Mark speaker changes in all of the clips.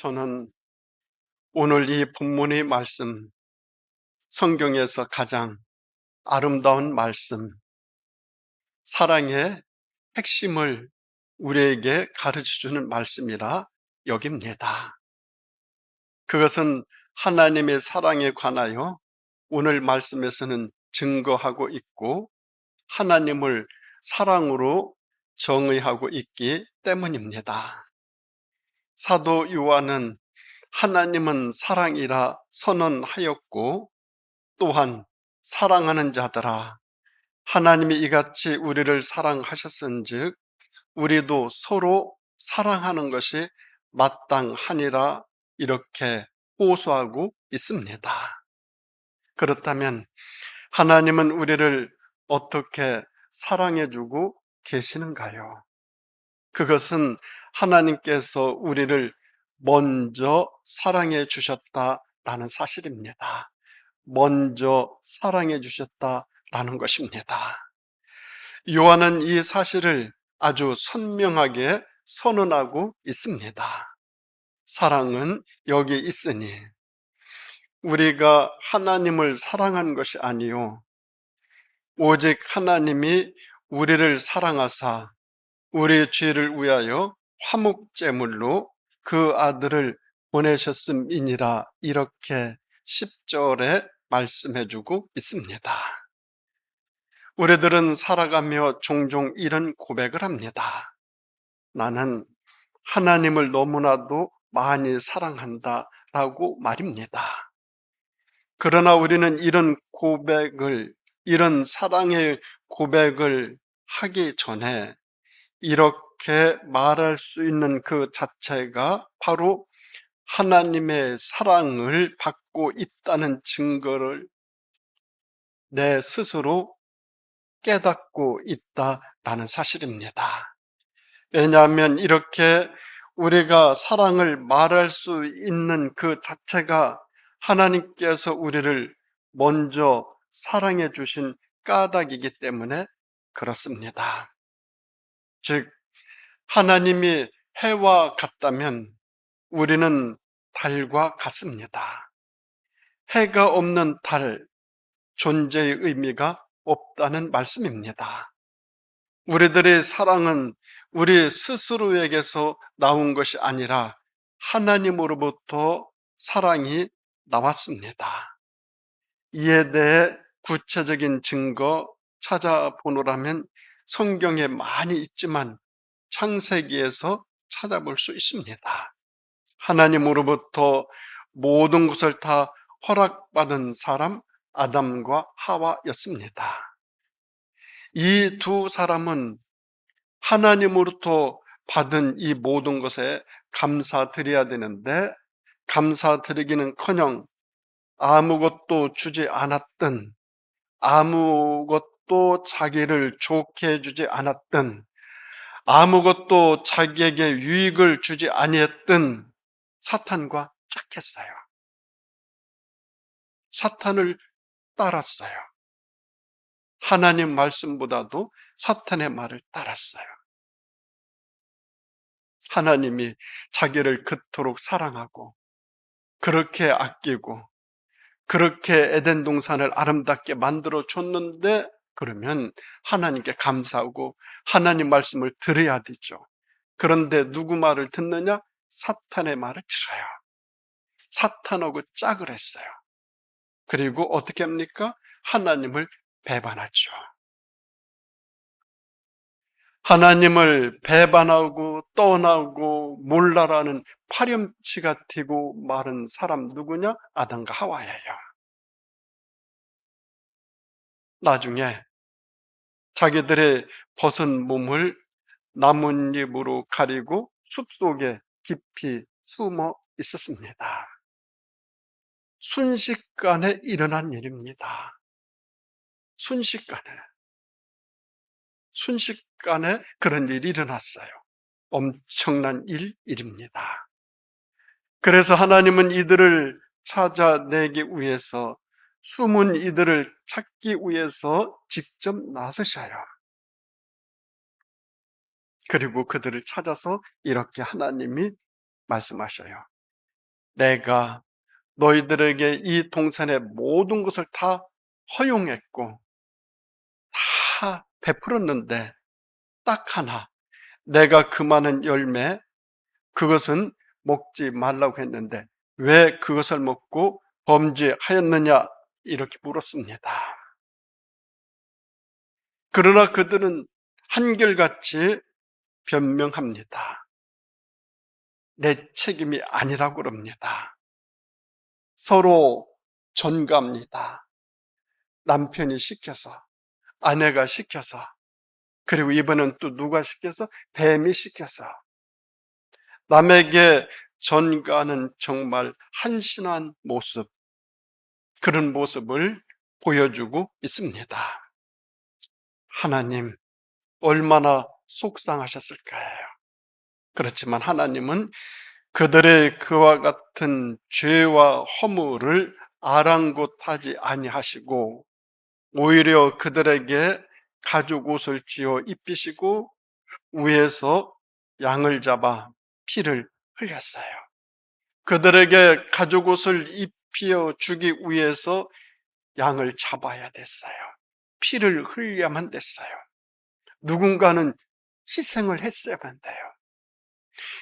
Speaker 1: 저는 오늘 이 본문의 말씀, 성경에서 가장 아름다운 말씀, 사랑의 핵심을 우리에게 가르쳐주는 말씀이라 여깁니다. 그것은 하나님의 사랑에 관하여 오늘 말씀에서는 증거하고 있고 하나님을 사랑으로 정의하고 있기 때문입니다. 사도 요한은 하나님은 사랑이라 선언하였고 또한 사랑하는 자들아 하나님이 이같이 우리를 사랑하셨은즉 우리도 서로 사랑하는 것이 마땅하니라 이렇게 호소하고 있습니다. 그렇다면 하나님은 우리를 어떻게 사랑해주고 계시는가요? 그것은 하나님께서 우리를 먼저 사랑해 주셨다라는 사실입니다. 먼저 사랑해 주셨다라는 것입니다. 요한은 이 사실을 아주 선명하게 선언하고 있습니다. 사랑은 여기 있으니 우리가 하나님을 사랑한 것이 아니요 오직 하나님이 우리를 사랑하사 우리의 죄를 위하여 화목제물로 그 아들을 보내셨음이니라 이렇게 10절에 말씀해주고 있습니다. 우리들은 살아가며 종종 이런 고백을 합니다. 나는 하나님을 너무나도 많이 사랑한다 라고 말입니다. 그러나 우리는 이런 고백을, 이런 사랑의 고백을 하기 전에 이렇게 말할 수 있는 그 자체가 바로 하나님의 사랑을 받고 있다는 증거를 내 스스로 깨닫고 있다라는 사실입니다. 왜냐하면 이렇게 우리가 사랑을 말할 수 있는 그 자체가 하나님께서 우리를 먼저 사랑해 주신 까닭이기 때문에 그렇습니다. 즉 하나님이 해와 같다면 우리는 달과 같습니다. 해가 없는 달, 존재의 의미가 없다는 말씀입니다. 우리들의 사랑은 우리 스스로에게서 나온 것이 아니라 하나님으로부터 사랑이 나왔습니다. 이에 대해 구체적인 증거 찾아보노라면 성경에 많이 있지만 창세기에서 찾아볼 수 있습니다. 하나님으로부터 모든 것을 다 허락받은 사람 아담과 하와였습니다. 이 두 사람은 하나님으로부터 받은 이 모든 것에 감사드려야 되는데 감사드리기는커녕 아무것도 주지 않았던, 아무것도 자기를 좋게 해주지 않았던, 아무것도 자기에게 유익을 주지 아니했던 사탄과 짝했어요. 사탄을 따랐어요. 하나님 말씀보다도 사탄의 말을 따랐어요. 하나님이 자기를 그토록 사랑하고 그렇게 아끼고 그렇게 에덴 동산을 아름답게 만들어 줬는데 그러면 하나님께 감사하고 하나님 말씀을 들어야 되죠. 그런데 누구 말을 듣느냐? 사탄의 말을 들어요. 사탄하고 짝을 했어요. 그리고 어떻게 합니까? 하나님을 배반하죠. 하나님을 배반하고 떠나고 몰라라는 파렴치가 튀고 마른 사람 누구냐? 아담과 하와예요. 나중에 자기들의 벗은 몸을 나뭇잎으로 가리고 숲속에 깊이 숨어 있었습니다. 순식간에 일어난 일입니다. 순식간에 그런 일이 일어났어요. 엄청난 일입니다. 그래서 하나님은 이들을 찾아내기 위해서 숨은 이들을 찾기 위해서 직접 나서셔요. 그리고 그들을 찾아서 이렇게 하나님이 말씀하셔요. 내가 너희들에게 이 동산의 모든 것을 다 허용했고 다 베풀었는데 딱 하나, 내가 그 많은 열매, 그것은 먹지 말라고 했는데 왜 그것을 먹고 범죄하였느냐, 이렇게 물었습니다. 그러나 그들은 한결같이 변명합니다. 내 책임이 아니라고 그럽니다. 서로 전가합니다. 남편이 시켜서, 아내가 시켜서, 그리고 이번엔 또 누가 시켜서? 뱀이 시켜서. 남에게 전가하는 정말 한심한 모습, 그런 모습을 보여주고 있습니다. 하나님, 얼마나 속상하셨을까요? 그렇지만 하나님은 그들의 그와 같은 죄와 허물을 아랑곳하지 아니하시고 오히려 그들에게 가죽 옷을 지어 입히시고 위에서 양을 잡아 피를 흘렸어요. 그들에게 가죽 옷을 입혀 주기 위해서 양을 잡아야 됐어요. 피를 흘려야만 됐어요. 누군가는 희생을 했어야만 돼요.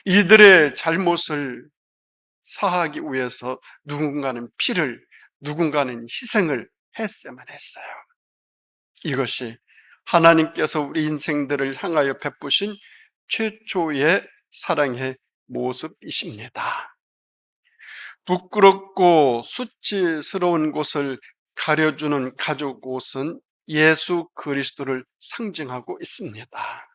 Speaker 1: 이들의 잘못을 사하기 위해서 누군가는 피를, 누군가는 희생을 했어야만 했어요. 이것이 하나님께서 우리 인생들을 향하여 베푸신 최초의 사랑의 모습이십니다. 부끄럽고 수치스러운 곳을 가려주는 가죽 옷은 예수 그리스도를 상징하고 있습니다.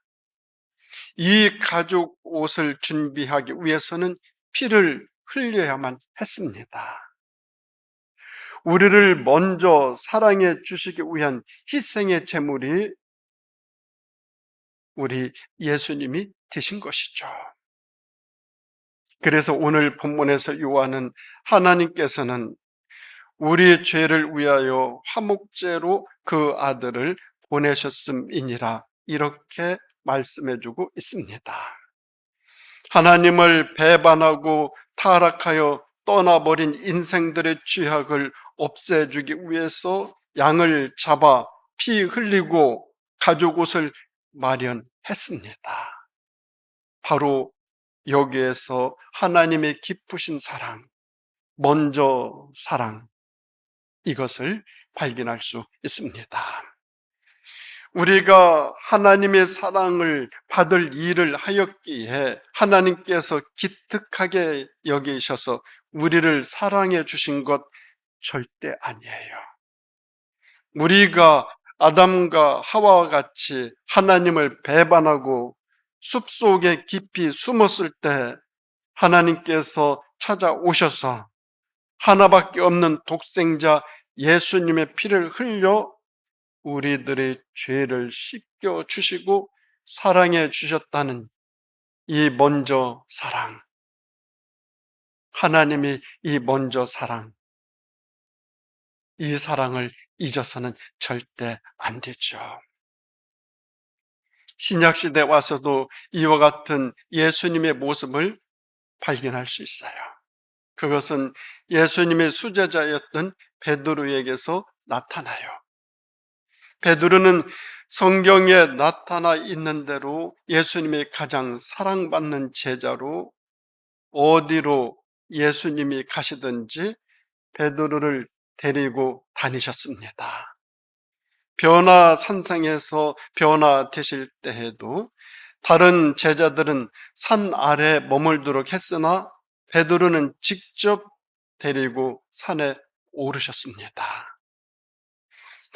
Speaker 1: 이 가죽 옷을 준비하기 위해서는 피를 흘려야만 했습니다. 우리를 먼저 사랑해 주시기 위한 희생의 제물이 우리 예수님이 되신 것이죠. 그래서 오늘 본문에서 요한은 하나님께서는 우리의 죄를 위하여 화목제로 그 아들을 보내셨음이니라, 이렇게 말씀해주고 있습니다. 하나님을 배반하고 타락하여 떠나버린 인생들의 죄악을 없애주기 위해서 양을 잡아 피 흘리고 가죽 옷을 마련했습니다. 바로 여기에서 하나님의 깊으신 사랑, 먼저 사랑, 이것을 발견할 수 있습니다. 우리가 하나님의 사랑을 받을 일을 하였기에 하나님께서 기특하게 여기셔서 우리를 사랑해 주신 것 절대 아니에요. 우리가 아담과 하와와 같이 하나님을 배반하고 숲속에 깊이 숨었을 때 하나님께서 찾아오셔서 하나밖에 없는 독생자 예수님의 피를 흘려 우리들의 죄를 씻겨 주시고 사랑해 주셨다는 이 먼저 사랑, 하나님이 이 먼저 사랑, 이 사랑을 잊어서는 절대 안 되죠. 신약시대 와서도 이와 같은 예수님의 모습을 발견할 수 있어요. 그것은 예수님의 수제자였던 베드로에게서 나타나요. 베드로는 성경에 나타나 있는 대로 예수님의 가장 사랑받는 제자로 어디로 예수님이 가시든지 베드로를 데리고 다니셨습니다. 변화산상에서 변화되실 때에도 다른 제자들은 산 아래 머물도록 했으나 베드로는 직접 데리고 산에 오르셨습니다.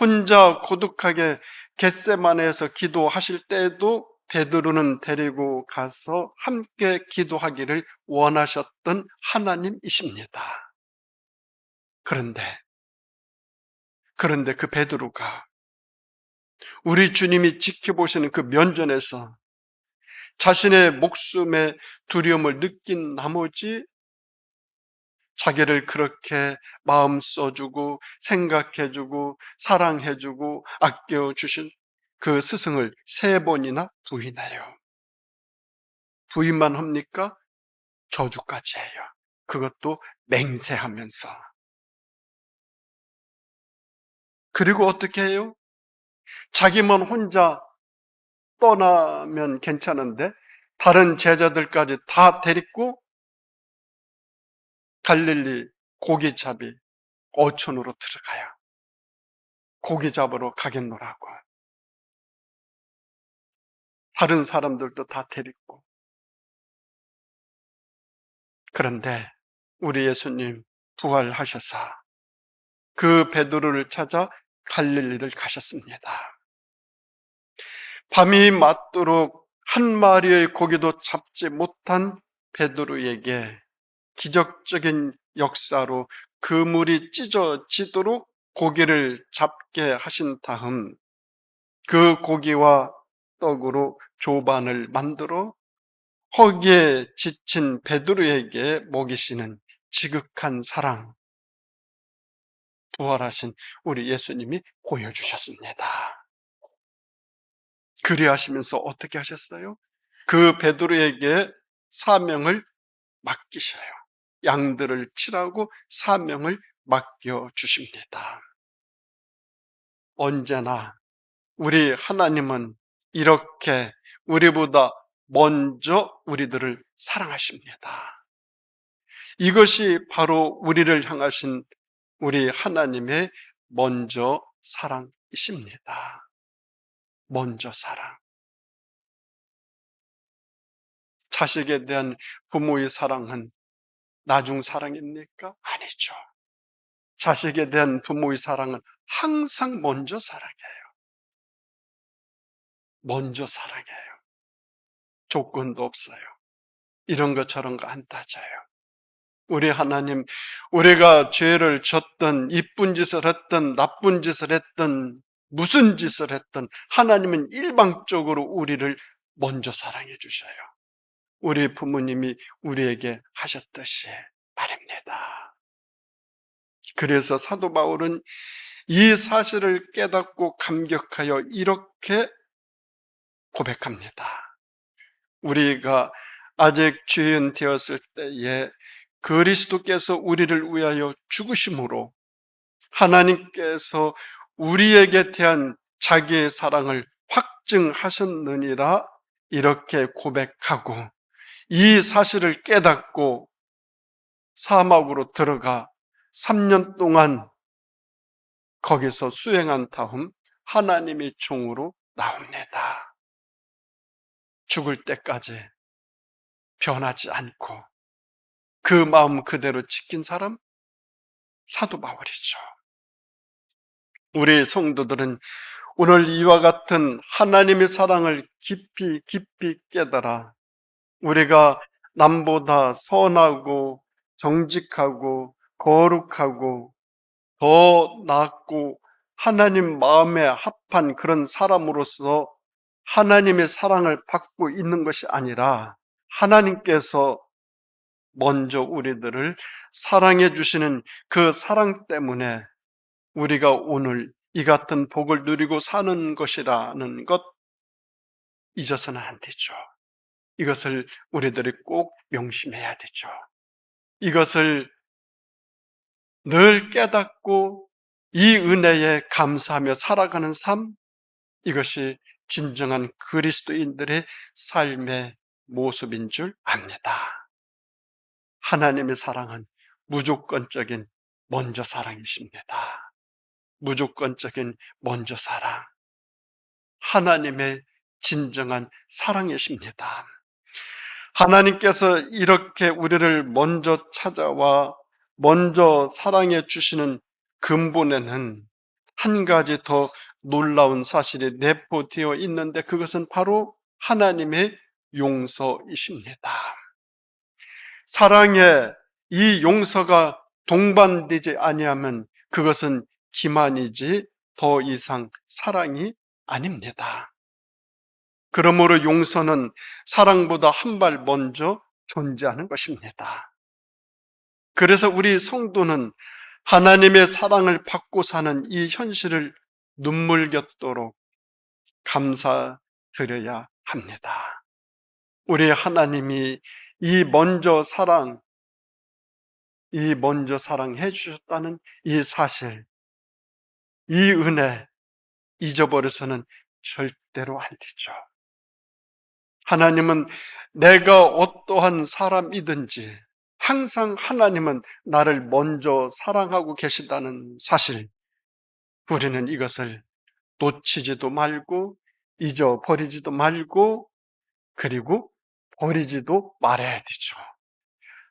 Speaker 1: 혼자 고독하게 겟세마네에서 기도하실 때에도 베드로는 데리고 가서 함께 기도하기를 원하셨던 하나님이십니다. 그런데 그 베드로가 우리 주님이 지켜보시는 그 면전에서 자신의 목숨의 두려움을 느낀 나머지 자기를 그렇게 마음 써주고 생각해주고 사랑해주고 아껴주신 그 스승을 3번이나 부인해요. 부인만 합니까? 저주까지 해요. 그것도 맹세하면서. 그리고 어떻게 해요? 자기만 혼자 떠나면 괜찮은데 다른 제자들까지 다 데리고 갈릴리 고기잡이 어촌으로 들어가요. 고기 잡으러 가겠노라고. 다른 사람들도 다 데리고. 그런데 우리 예수님 부활하셔서 그 베드로를 찾아 갈릴리를 가셨습니다. 밤이 맞도록 한 마리의 고기도 잡지 못한 베드로에게 기적적인 역사로 그물이 찢어지도록 고기를 잡게 하신 다음 그 고기와 떡으로 조반을 만들어 허기에 지친 베드로에게 먹이시는 지극한 사랑, 부활하신 우리 예수님이 보여주셨습니다. 그리하시면서 어떻게 하셨어요? 그 베드로에게 사명을 맡기셔요. 양들을 치라고 사명을 맡겨주십니다. 언제나 우리 하나님은 이렇게 우리보다 먼저 우리들을 사랑하십니다. 이것이 바로 우리를 향하신 우리 하나님의 먼저 사랑이십니다. 먼저 사랑. 자식에 대한 부모의 사랑은 나중 사랑입니까? 아니죠. 자식에 대한 부모의 사랑은 항상 먼저 사랑이에요. 먼저 사랑해요. 조건도 없어요. 이런 것 저런 거 안 따져요. 우리 하나님, 우리가 죄를 졌던, 이쁜 짓을 했던, 나쁜 짓을 했던, 무슨 짓을 했던, 하나님은 일방적으로 우리를 먼저 사랑해 주셔요. 우리 부모님이 우리에게 하셨듯이 말입니다. 그래서 사도 바울은 이 사실을 깨닫고 감격하여 이렇게 고백합니다. 우리가 아직 죄인 되었을 때에 그리스도께서 우리를 위하여 죽으심으로 하나님께서 우리에게 대한 자기의 사랑을 확증하셨느니라 이렇게 고백하고 이 사실을 깨닫고 사막으로 들어가 3년 동안 거기서 수행한 다음 하나님의 종으로 나옵니다. 죽을 때까지 변하지 않고 그 마음 그대로 지킨 사람? 사도 바울이죠. 우리 성도들은 오늘 이와 같은 하나님의 사랑을 깊이 깨달아 우리가 남보다 선하고 정직하고 거룩하고 더 낫고 하나님 마음에 합한 그런 사람으로서 하나님의 사랑을 받고 있는 것이 아니라 하나님께서 먼저 우리들을 사랑해 주시는 그 사랑 때문에 우리가 오늘 이 같은 복을 누리고 사는 것이라는 것 잊어서는 안 되죠. 이것을 우리들이 꼭 명심해야 되죠. 이것을 늘 깨닫고 이 은혜에 감사하며 살아가는 삶, 이것이 진정한 그리스도인들의 삶의 모습인 줄 압니다. 하나님의 사랑은 무조건적인 먼저 사랑이십니다. 무조건적인 먼저 사랑. 하나님의 진정한 사랑이십니다. 하나님께서 이렇게 우리를 먼저 찾아와 먼저 사랑해 주시는 근본에는 한 가지 더 놀라운 사실이 내포되어 있는데 그것은 바로 하나님의 용서이십니다. 사랑에 이 용서가 동반되지 아니하면 그것은 기만이지 더 이상 사랑이 아닙니다. 그러므로 용서는 사랑보다 한 발 먼저 존재하는 것입니다. 그래서 우리 성도는 하나님의 사랑을 받고 사는 이 현실을 눈물겹도록 감사드려야 합니다. 우리 하나님이 이 먼저 사랑, 이 먼저 사랑해 주셨다는 이 사실, 이 은혜 잊어버려서는 절대로 안 되죠. 하나님은 내가 어떠한 사람이든지 항상 하나님은 나를 먼저 사랑하고 계시다는 사실, 우리는 이것을 놓치지도 말고 잊어버리지도 말고 그리고 버리지도 말아야 되죠.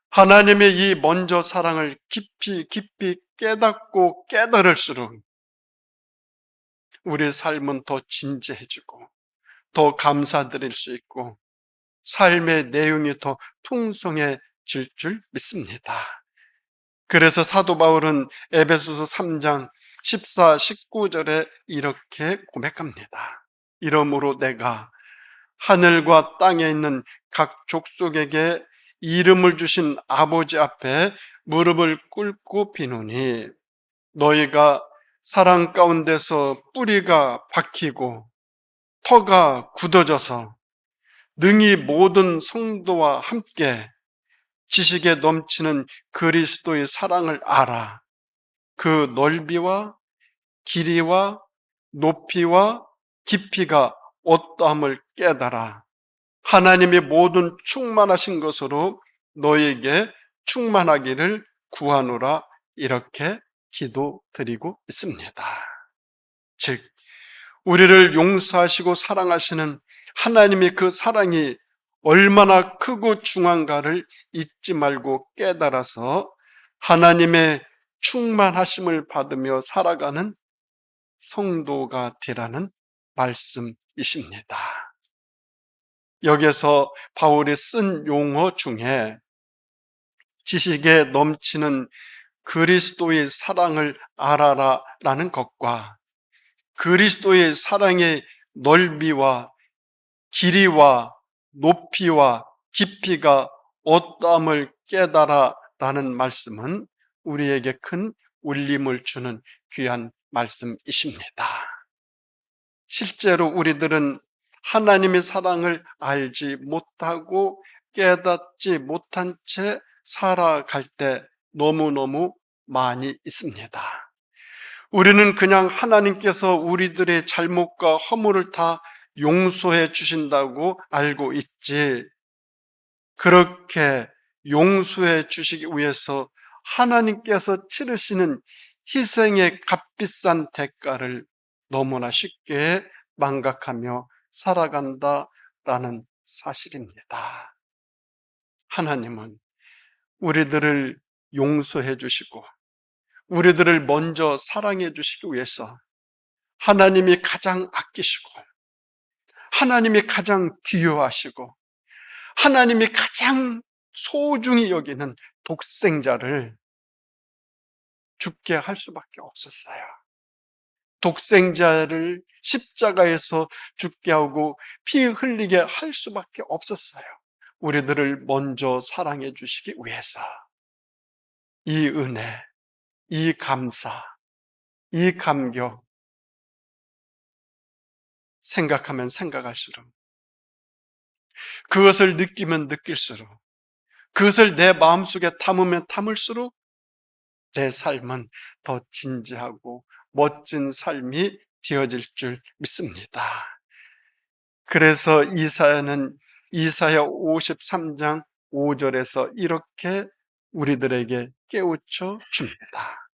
Speaker 1: 하나님의 이 먼저 사랑을 깊이 깊이 깨닫고 깨달을수록 우리의 삶은 더 진지해지고 더 감사드릴 수 있고 삶의 내용이 더 풍성해질 줄 믿습니다. 그래서 사도 바울은 에베소서 3장 14, 19절에 이렇게 고백합니다. 이러므로 내가 하늘과 땅에 있는 각 족속에게 이름을 주신 아버지 앞에 무릎을 꿇고 비노니 너희가 사랑 가운데서 뿌리가 박히고 터가 굳어져서 능히 모든 성도와 함께 지식에 넘치는 그리스도의 사랑을 알아. 그 넓이와 길이와 높이와 깊이가 어떠함을 깨달아. 하나님이 모든 충만하신 것으로 너에게 충만하기를 구하노라. 이렇게 기도드리고 있습니다. 즉 우리를 용서하시고 사랑하시는 하나님의 그 사랑이 얼마나 크고 중요한가를 잊지 말고 깨달아서 하나님의 충만하심을 받으며 살아가는 성도가 되라는 말씀이십니다. 여기서 바울이 쓴 용어 중에 지식에 넘치는 그리스도의 사랑을 알아라 라는 것과 그리스도의 사랑의 넓이와 길이와 높이와 깊이가 어떠함을 깨달아 라는 말씀은 우리에게 큰 울림을 주는 귀한 말씀이십니다. 실제로 우리들은 하나님의 사랑을 알지 못하고 깨닫지 못한 채 살아갈 때 너무너무 많이 있습니다. 우리는 그냥 하나님께서 우리들의 잘못과 허물을 다 용서해 주신다고 알고 있지, 그렇게 용서해 주시기 위해서 하나님께서 치르시는 희생의 값비싼 대가를 너무나 쉽게 망각하며 살아간다라는 사실입니다. 하나님은 우리들을 용서해 주시고 우리들을 먼저 사랑해 주시기 위해서 하나님이 가장 아끼시고 하나님이 가장 귀여워하시고 하나님이 가장 소중히 여기는 독생자를 죽게 할 수밖에 없었어요. 독생자를 십자가에서 죽게 하고 피 흘리게 할 수밖에 없었어요. 우리들을 먼저 사랑해 주시기 위해서. 이 은혜, 이 감사, 이 감격 생각하면 생각할수록, 그것을 느끼면 느낄수록, 그것을 내 마음속에 담으면 담을수록 내 삶은 더 진지하고 멋진 삶이 되어질 줄 믿습니다. 그래서 이사야는 이사야 53장 5절에서 이렇게 우리들에게 깨우쳐 줍니다.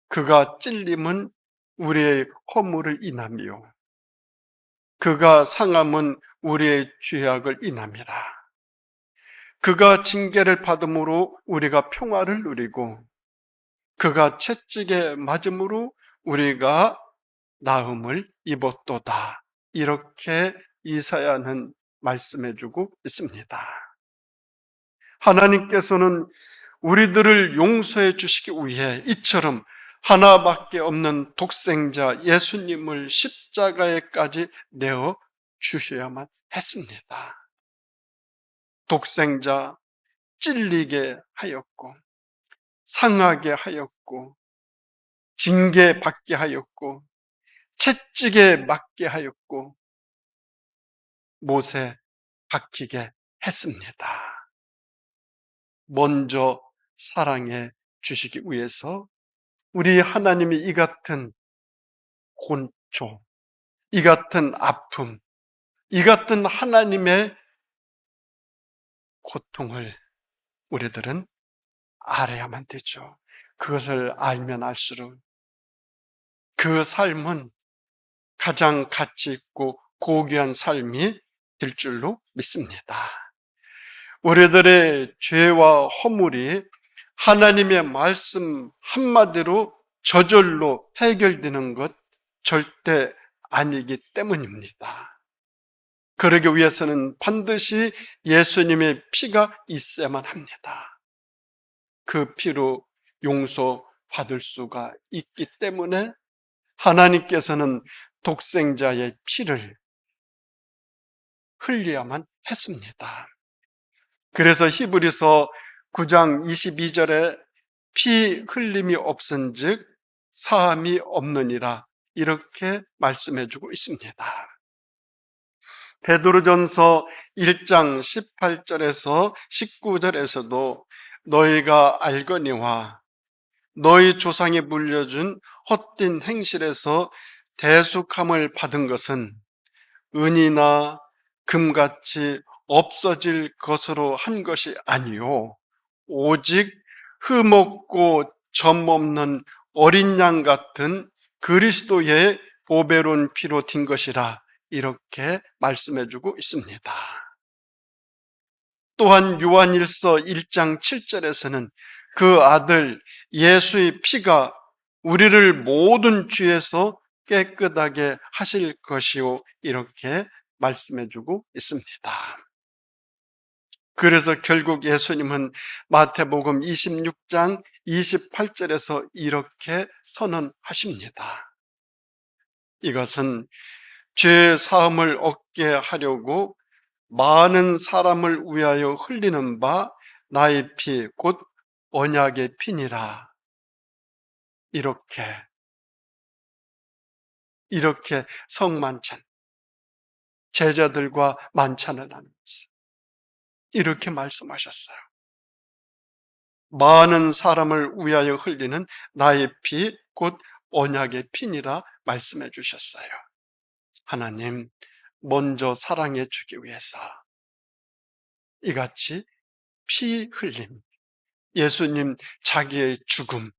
Speaker 1: 그가 찔림은 우리의 허물을 인하며 그가 상함은 우리의 죄악을 인함이라. 그가 징계를 받음으로 우리가 평화를 누리고 그가 채찍에 맞음으로 우리가 나음을 입었도다. 이렇게 이사야는 말씀해주고 있습니다. 하나님께서는 우리들을 용서해 주시기 위해 이처럼 하나밖에 없는 독생자 예수님을 십자가에까지 내어 주셔야만 했습니다. 독생자 찔리게 하였고 상하게 하였고 징계받게 하였고 채찍에 맞게 하였고 못에 박히게 했습니다. 먼저 사랑해 주시기 위해서 우리 하나님이 이 같은 곤초, 이 같은 아픔, 이 같은 하나님의 고통을 우리들은 알아야만 되죠. 그것을 알면 알수록 그 삶은 가장 가치 있고 고귀한 삶이 될 줄로 믿습니다. 우리들의 죄와 허물이 하나님의 말씀 한마디로 저절로 해결되는 것 절대 아니기 때문입니다. 그러기 위해서는 반드시 예수님의 피가 있어야만 합니다. 그 피로 용서받을 수가 있기 때문에 하나님께서는 독생자의 피를 흘려야만 했습니다. 그래서 히브리서 9장 22절에 피 흘림이 없은즉 사함이 없느니라 이렇게 말씀해주고 있습니다. 베드로전서 1장 18절에서 19절에서도 너희가 알거니와 너희 조상이 물려준 헛된 행실에서 대속함을 받은 것은 은이나 금같이 없어질 것으로 한 것이 아니요 오직 흠없고 점 없는 어린 양 같은 그리스도의 보배로운 피로 튄 것이라 이렇게 말씀해주고 있습니다. 또한 요한일서 1장 7절에서는 그 아들 예수의 피가 우리를 모든 죄에서 깨끗하게 하실 것이요 이렇게 말씀해주고 있습니다. 그래서 결국 예수님은 마태복음 26장 28절에서 이렇게 선언하십니다. 이것은 죄 사함을 얻게 하려고 많은 사람을 위하여 흘리는 바 나의 피 곧 언약의 피니라. 이렇게 성만찬 제자들과 만찬을 나누면서 이렇게 말씀하셨어요. 많은 사람을 위하여 흘리는 나의 피 곧 언약의 피니라 말씀해 주셨어요. 하나님 먼저 사랑해 주기 위해서 이같이 피 흘림, 예수님 자기의 죽음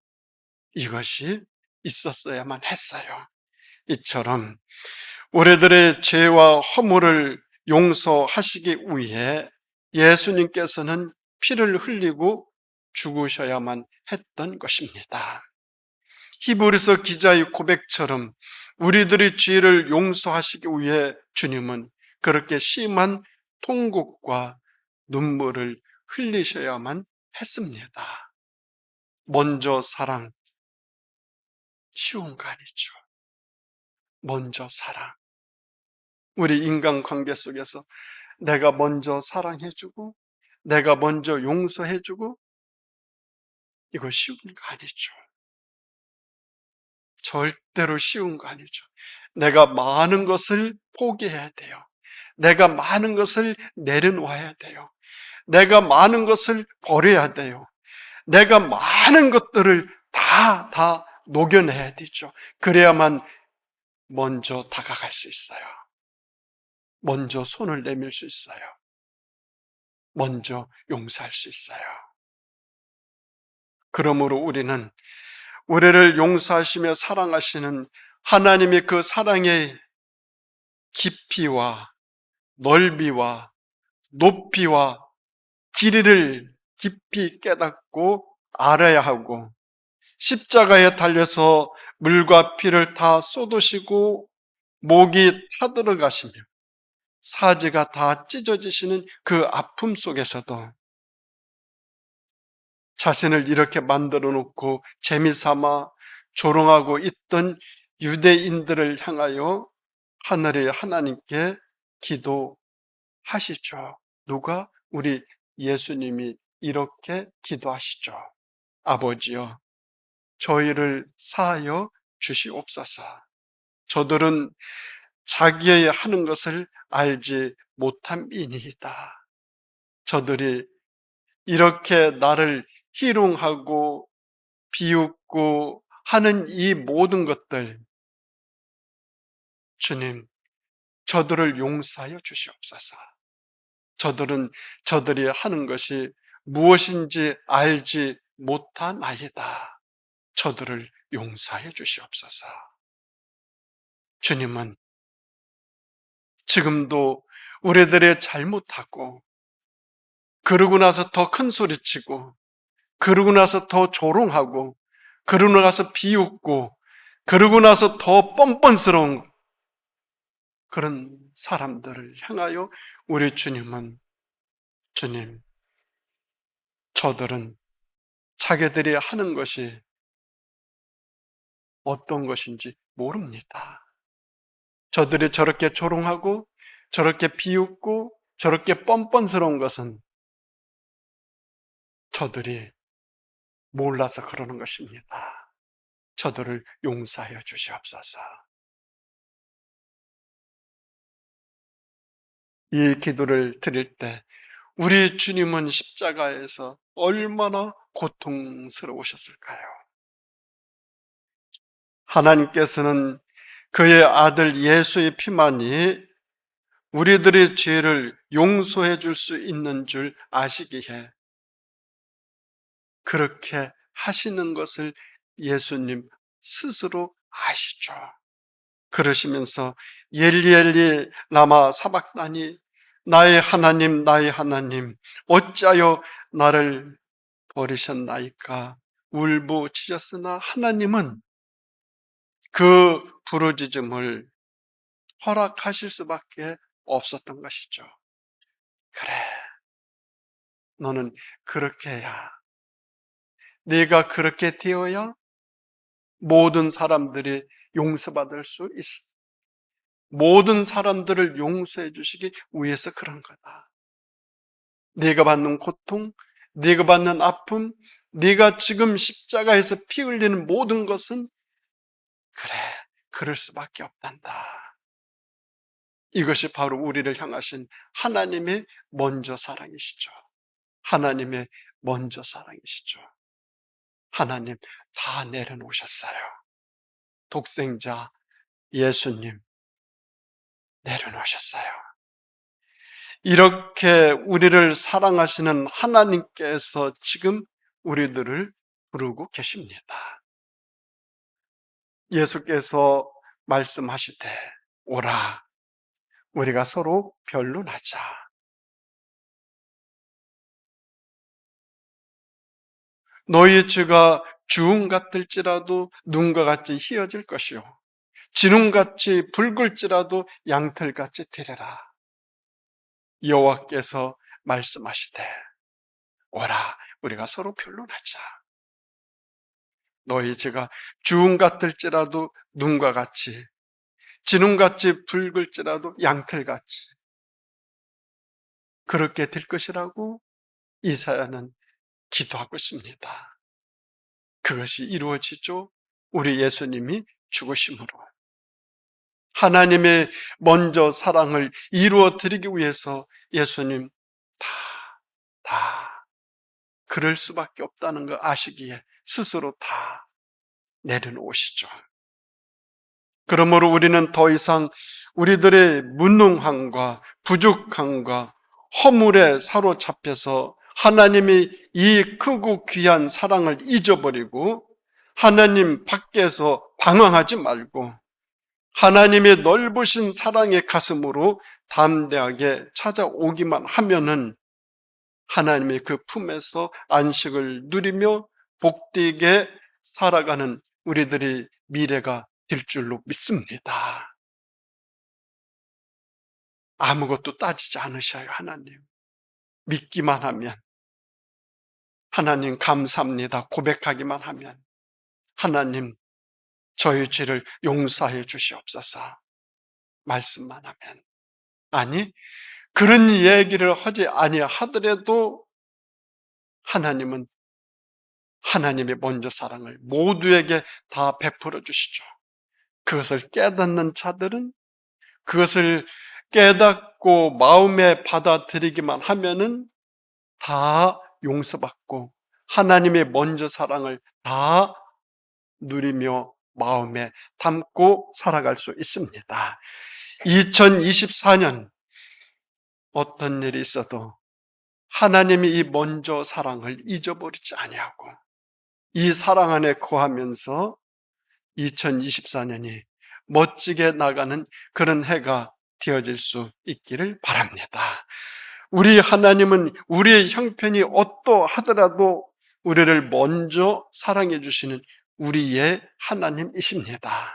Speaker 1: 이것이 있었어야만 했어요. 이처럼 우리들의 죄와 허물을 용서하시기 위해 예수님께서는 피를 흘리고 죽으셔야만 했던 것입니다. 히브리서 기자의 고백처럼 우리들의 죄를 용서하시기 위해 주님은 그렇게 심한 통곡과 눈물을 흘리셔야만 했습니다. 먼저 사랑, 쉬운 거 아니죠. 먼저 사랑. 우리 인간관계 속에서 내가 먼저 사랑해주고 내가 먼저 용서해주고 이거 쉬운 거 아니죠. 절대로 쉬운 거 아니죠. 내가 많은 것을 포기해야 돼요. 내가 많은 것을 내려놓아야 돼요. 내가 많은 것을 버려야 돼요. 내가 많은 것들을 다 녹여내야 되죠. 그래야만 먼저 다가갈 수 있어요. 먼저 손을 내밀 수 있어요. 먼저 용서할 수 있어요. 그러므로 우리는 우리를 용서하시며 사랑하시는 하나님의 그 사랑의 깊이와 넓이와 높이와 길이를 깊이 깨닫고 알아야 하고 십자가에 달려서 물과 피를 다 쏟으시고 목이 타들어가시며 사지가 다 찢어지시는 그 아픔 속에서도 자신을 이렇게 만들어 놓고 재미삼아 조롱하고 있던 유대인들을 향하여 하늘의 하나님께 기도하시죠. 누가? 우리 예수님이 이렇게 기도하시죠. 아버지여, 저희를 사하여 주시옵소서. 저들은 자기의 하는 것을 알지 못함이니이다. 저들이 이렇게 나를 희롱하고 비웃고 하는 이 모든 것들, 주님, 저들을 용서하여 주시옵소서. 저들은 저들이 하는 것이 무엇인지 알지 못하나이다. 저들을 용서하여 주시옵소서. 주님은 지금도 우리들의 잘못하고, 그러고 나서 더 큰 소리치고, 그러고 나서 더 조롱하고, 그러고 나서 비웃고, 그러고 나서 더 뻔뻔스러운 그런 사람들을 향하여 우리 주님은, 주님, 저들은 자기들이 하는 것이 어떤 것인지 모릅니다. 저들이 저렇게 조롱하고 저렇게 비웃고 저렇게 뻔뻔스러운 것은 저들이 몰라서 그러는 것입니다. 저들을 용서하여 주시옵소서. 이 기도를 드릴 때 우리 주님은 십자가에서 얼마나 고통스러우셨을까요? 하나님께서는 그의 아들 예수의 피만이 우리들의 죄를 용서해 줄 수 있는 줄 아시기에 그렇게 하시는 것을 예수님 스스로 아시죠. 그러시면서 엘리 라마 사박다니, 나의 하나님 나의 하나님 어찌하여 나를 버리셨나이까 울부짖었으나 하나님은 그 부르짖음을 허락하실 수밖에 없었던 것이죠. 그래, 너는 그렇게 해야, 네가 그렇게 되어야 모든 사람들이 용서받을 수 있어. 모든 사람들을 용서해 주시기 위해서 그런 거다. 네가 받는 고통, 네가 받는 아픔, 네가 지금 십자가에서 피 흘리는 모든 것은 그래, 그럴 수밖에 없단다. 이것이 바로 우리를 향하신 하나님의 먼저 사랑이시죠. 하나님의 먼저 사랑이시죠. 하나님 다 내려놓으셨어요. 독생자 예수님 내려놓으셨어요. 이렇게 우리를 사랑하시는 하나님께서 지금 우리들을 부르고 계십니다. 예수께서 말씀하시되 오라, 우리가 서로 변론하자. 너희 죄가 주홍 같을지라도 눈과 같이 희어질 것이요 진홍같이 붉을지라도 양털같이 되리라. 여호와께서 말씀하시되 오라, 우리가 서로 변론하자. 너희 죄가 주홍 같을지라도 눈과 같이, 진홍같이 붉을지라도 양털같이 그렇게 될 것이라고 이사야는 기도하고 있습니다. 그것이 이루어지죠. 우리 예수님이 죽으심으로. 하나님의 먼저 사랑을 이루어 드리기 위해서 예수님 다 그럴 수밖에 없다는 거 아시기에 스스로 다 내려놓으시죠. 그러므로 우리는 더 이상 우리들의 무능함과 부족함과 허물에 사로잡혀서 하나님의 이 크고 귀한 사랑을 잊어버리고 하나님 밖에서 방황하지 말고 하나님의 넓으신 사랑의 가슴으로 담대하게 찾아오기만 하면은 하나님의 그 품에서 안식을 누리며 복되게 살아가는 우리들의 미래가 될 줄로 믿습니다. 아무것도 따지지 않으셔요. 하나님 믿기만 하면, 하나님 감사합니다 고백하기만 하면, 하나님 저희 죄를 용서해 주시옵소서 말씀만 하면, 아니 그런 얘기를 하지 아니하더라도 하나님은 하나님의 먼저 사랑을 모두에게 다 베풀어 주시죠. 그것을 깨닫는 자들은, 그것을 깨닫고 마음에 받아들이기만 하면은 다 용서받고 하나님의 먼저 사랑을 다 누리며 마음에 담고 살아갈 수 있습니다. 2024년 어떤 일이 있어도 하나님이 이 먼저 사랑을 잊어버리지 아니하고 이 사랑 안에 거하면서 2024년이 멋지게 나가는 그런 해가 되어질 수 있기를 바랍니다. 우리 하나님은 우리의 형편이 어떠하더라도 우리를 먼저 사랑해 주시는 우리의 하나님이십니다.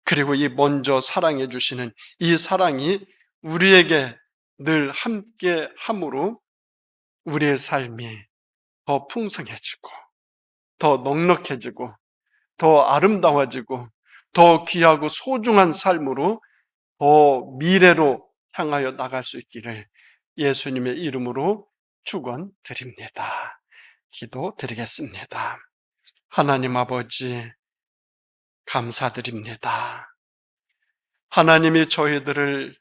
Speaker 1: 그리고 이 먼저 사랑해 주시는 이 사랑이 우리에게 늘 함께 함으로 우리의 삶이 더 풍성해지고 더 넉넉해지고 더 아름다워지고 더 귀하고 소중한 삶으로 더 미래로 향하여 나갈 수 있기를 예수님의 이름으로 축원드립니다. 기도드리겠습니다. 하나님 아버지 감사드립니다. 하나님이 저희들을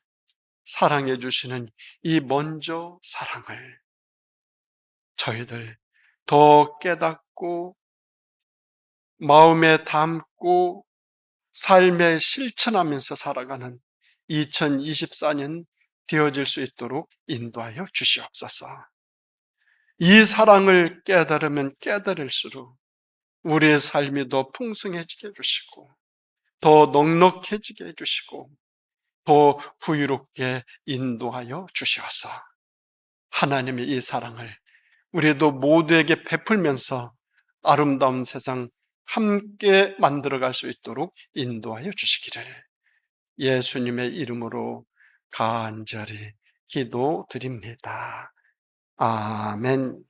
Speaker 1: 사랑해 주시는 이 먼저 사랑을 저희들 더 깨닫고 마음에 담고 삶에 실천하면서 살아가는 2024년 되어질 수 있도록 인도하여 주시옵소서. 이 사랑을 깨달으면 깨달을수록 우리의 삶이 더 풍성해지게 해주시고 더 넉넉해지게 해주시고 더 부유롭게 인도하여 주시옵소서. 하나님의 이 사랑을 우리도 모두에게 베풀면서 아름다운 세상 함께 만들어갈 수 있도록 인도하여 주시기를 예수님의 이름으로 간절히 기도드립니다. 아멘.